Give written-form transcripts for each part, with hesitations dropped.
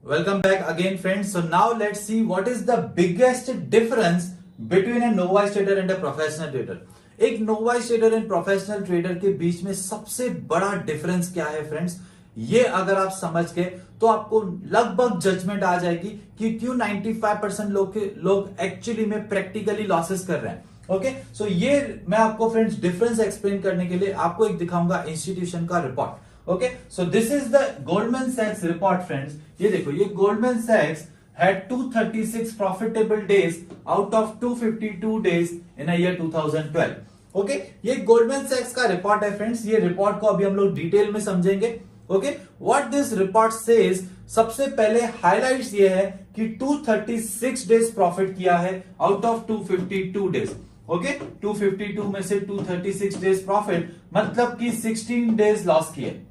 Welcome back again, friends. So now let's see what is the biggest difference between a novice trader and a professional trader. एक novice trader and professional trader के बीच में सबसे बड़ा difference क्या है friends, ये अगर आप समझ गए तो आपको लगभग जजमेंट आ जाएगी कि क्यों 95% लोग एक्चुअली में प्रैक्टिकली लॉसेस कर रहे हैं. ओके सो ये मैं आपको फ्रेंड्स डिफरेंस एक्सप्लेन करने के लिए आपको एक दिखाऊंगा इंस्टीट्यूशन का report. Okay so this is the Goldman सैक्स रिपोर्ट फ्रेंड्स. ये देखो, ये गोल्डमैन सैक्स had 236 profitable days out of 252 days in a year 2012. Okay ये गोल्डमैन सैक्स का रिपोर्ट है फ्रेंड्स. ये रिपोर्ट को अभी हम लोग डिटेल में समझेंगे. Okay what this report says, सबसे पहले हाइलाइट्स ये है कि 236 डेज प्रॉफिट किया है आउट ऑफ 252 डेज. ओके 252 में से 236 डेज प्रॉफिट मतलब कि 16 डेज लॉस किए.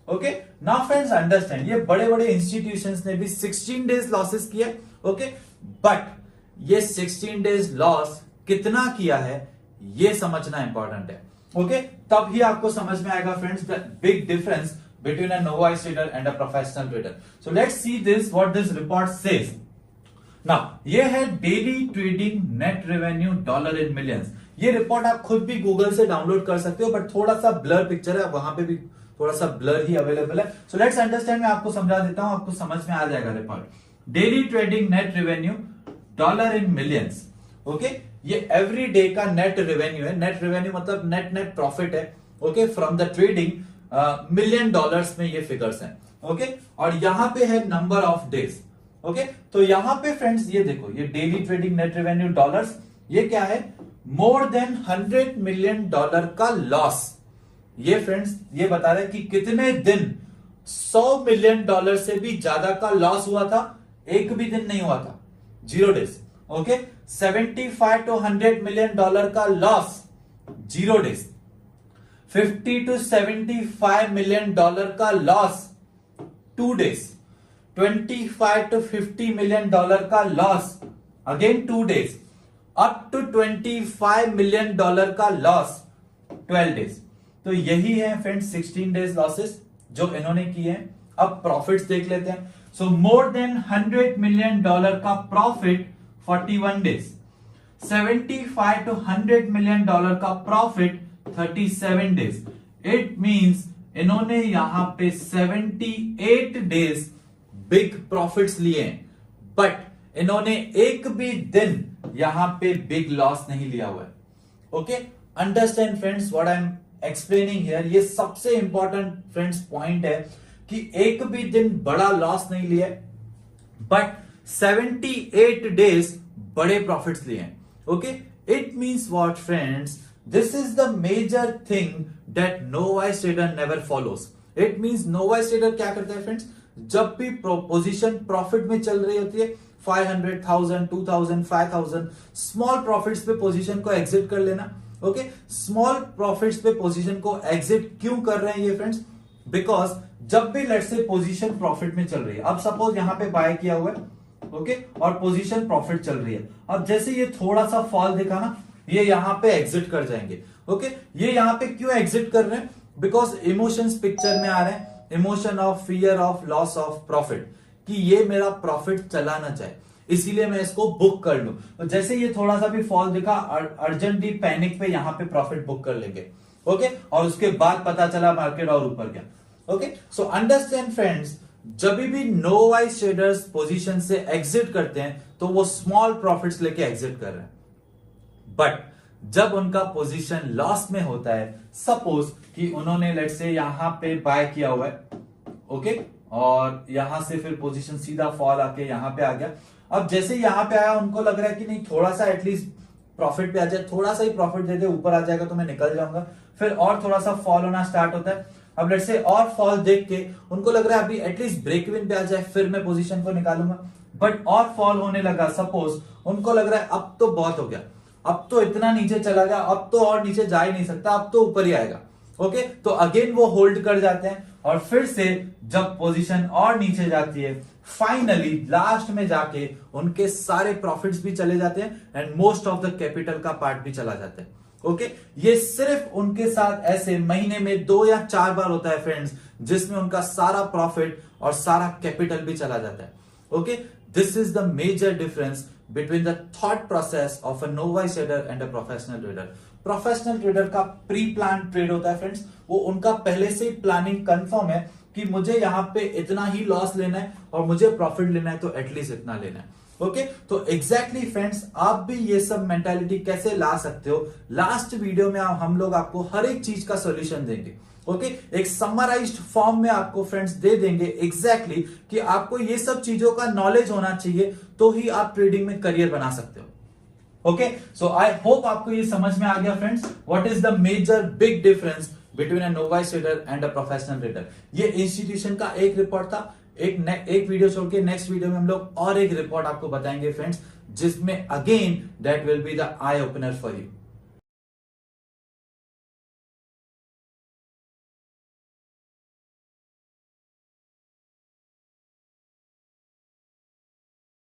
ओके नाउ फ्रेंड्स अंडरस्टैंड, ये बड़े बड़े इंस्टीट्यूशंस ने भी 16 डेज लॉसेस किए. ओके बट ये 16 डेज लॉस कितना किया है ये समझना इंपॉर्टेंट है. ओके तब ही आपको समझ में आएगा friends the big difference between a novice trader and a professional trader. So let's see this what this report says. Now ये है daily trading net revenue dollar in millions. ये रिपोर्ट आप खुद भी गूगल से डाउनलोड कर सकते हो बट थोड़ा सा ब्लर पिक्चर है, वहां पे भी थोड़ा सा ब्लर ही अवेलेबल है. सो लेट्स अंडरस्टैंड, मैं आपको समझा देता हूं, आपको समझ में आ जाएगा report. Daily trading net revenue dollar in millions. Okay ये एवरी डे का नेट रेवेन्यू है. नेट रेवेन्यू मतलब नेट नेट प्रॉफिट है. Okay from the trading million dollars में ये फिगर्स हैं. ओके और यहां पे है नंबर ऑफ डेज. ओके तो यहां पे फ्रेंड्स ये देखो, ये daily trading net revenue dollars, ये क्या है, मोर देन 100 मिलियन डॉलर का लॉस. ये फ्रेंड्स ये बता रहे हैं कि कितने दिन 100 मिलियन डॉलर से भी ज्यादा का लॉस हुआ था. एक भी दिन नहीं हुआ था, 0 days. Okay 75 to 100 million dollar का loss 0 days. 50 to 75 million dollar का loss 2 days. 25 to 50 million dollar का loss again 2 days. Up to 25 million dollar का लॉस 12 डेज. तो यही है फ्रेंड्स 16 डेज लॉसेस जो इन्होंने किए हैं. अब प्रॉफिट्स देख लेते हैं. सो मोर देन 100 मिलियन डॉलर का profit 41 days. 75 to 100 million dollar का प्रॉफिट 37 डेज. इट मींस इन्होंने यहां पे 78 डेज बिग प्रॉफिट्स लिए हैं बट इन्होंने एक भी दिन यहां पे बिग लॉस नहीं लिया हुआ है. Okay understand friends what I am explaining here. ये सबसे इंपॉर्टेंट फ्रेंड्स पॉइंट है कि एक भी दिन बड़ा लॉस नहीं लिया बट 78 डेज बड़े प्रॉफिट्स लिए हैं. Okay it means what friends, this is the major thing that novice trader never follows. It means novice trader क्या करता है फ्रेंड्स, जब भी पोजीशन प्रॉफिट में चल रही होती है 500,000 2,000 5,000 स्मॉल प्रॉफिट्स पे पोजीशन को एग्जिट कर लेना. ओके स्मॉल प्रॉफिट्स पे पोजीशन को एग्जिट क्यों कर रहे हैं ये फ्रेंड्स, बिकॉज जब भी लेट्स से पोजीशन प्रॉफिट में चल रही है, अब सपोज यहां पे बाय किया हुआ है ओके और पोजीशन प्रॉफिट चल रही है, अब जैसे ये थोड़ा सा फॉल दिखा ना, ये यहां पे एग्जिट कर जाएंगे. ओके ये यहां पे क्यों एग्जिट कर रहे हैं, बिकॉज इमोशंस पिक्चर में आ रहे हैं. Emotion of fear of loss of profit, कि ये मेरा प्रॉफिट चला ना जाए इसीलिए मैं इसको बुक कर लूं. तो जैसे ये थोड़ा सा भी फॉल दिखा, अर्जेंटली पैनिक पे यहां पे प्रॉफिट बुक कर लेंगे. ओके और उसके बाद पता चला मार्केट और ऊपर गया. ओके सो अंडरस्टैंड फ्रेंड्स, जब भी नोवाइस ट्रेडर्स पोजीशन से एग्जिट करते हैं तो वो स्मॉल प्रॉफिट्स लेके एग्जिट कर रहे हैं. बट जब उनका पोजीशन लॉस में होता है, सपोज कि उन्होंने लेट्स से यहां पे बाय किया हुआ है ओके और यहां से फिर पोजीशन सीधा फॉल आके यहां पे आ गया. अब जैसे यहां पे आया उनको लग रहा है कि नहीं थोड़ा सा एटलीस्ट प्रॉफिट पे आ जाए, थोड़ा सा ही प्रॉफिट दे दे, ऊपर आ जाएगा तो मैं निकल जाऊंगा. फिर और थोड़ा सा फॉल होना स्टार्ट होता है. अब लेट्स से और फॉल देख के उनको लग रहा है अभी एटलीस्ट ब्रेक इवन पे आ जाए फिर मैं पोजीशन को निकालूंगा. बट और फॉल होने लगा, सपोज उनको लग रहा है अब तो बहुत हो गया, अब तो इतना नीचे चला गया, अब तो और नीचे जा ही नहीं सकता, अब तो ऊपर ही आएगा. ओके तो अगेन वो होल्ड कर जाते हैं और फिर से जब पोजीशन और नीचे जाती है फाइनली लास्ट में जाके उनके सारे प्रॉफिट्स भी चले जाते हैं and most of the capital का पार्ट भी चला जाता है. ओके ये सिर्फ उनके साथ ऐसे महीने में 2 या 4 बार होता है फ्रेंड्स, जिसमें उनका सारा प्रॉफिट और सारा कैपिटल भी चला जाता है. Okay, this is the major difference between the thought process of a novice trader and a professional trader. Professional trader का प्री प्लान ट्रेड होता है फ्रेंड्स, वो उनका पहले से ही प्लानिंग कंफर्म है कि मुझे यहाँ पे इतना ही लॉस लेना है और मुझे प्रॉफिट लेना है तो एटलीस्ट इतना लेना है. ओके, तो एग्जैक्टली फ्रेंड्स आप भी ये सब मेंटालिटी कैसे ला सकते हो, लास्ट वीडियो में हम लोग आपको हर एक चीज का सॉल्यूशन देंगे. ओके, एक समराइज्ड फॉर्म में आपको फ्रेंड्स दे देंगे एग्जैक्टली कि आपको ये सब चीजों का नॉलेज होना चाहिए तो ही आप ट्रेडिंग में करियर बना सकते हो. ओके, सो आई होप आपको ये समझ में आ गया friends, what is the major big difference between a novice trader and a professional trader. ये इंस्टीट्यूशन का एक रिपोर्ट था. एक वीडियो छोड़ के नेक्स्ट वीडियो में हम लोग और एक रिपोर्ट आपको बताएंगे फ्रेंड्स, जिसमें again that will be the eye opener for you.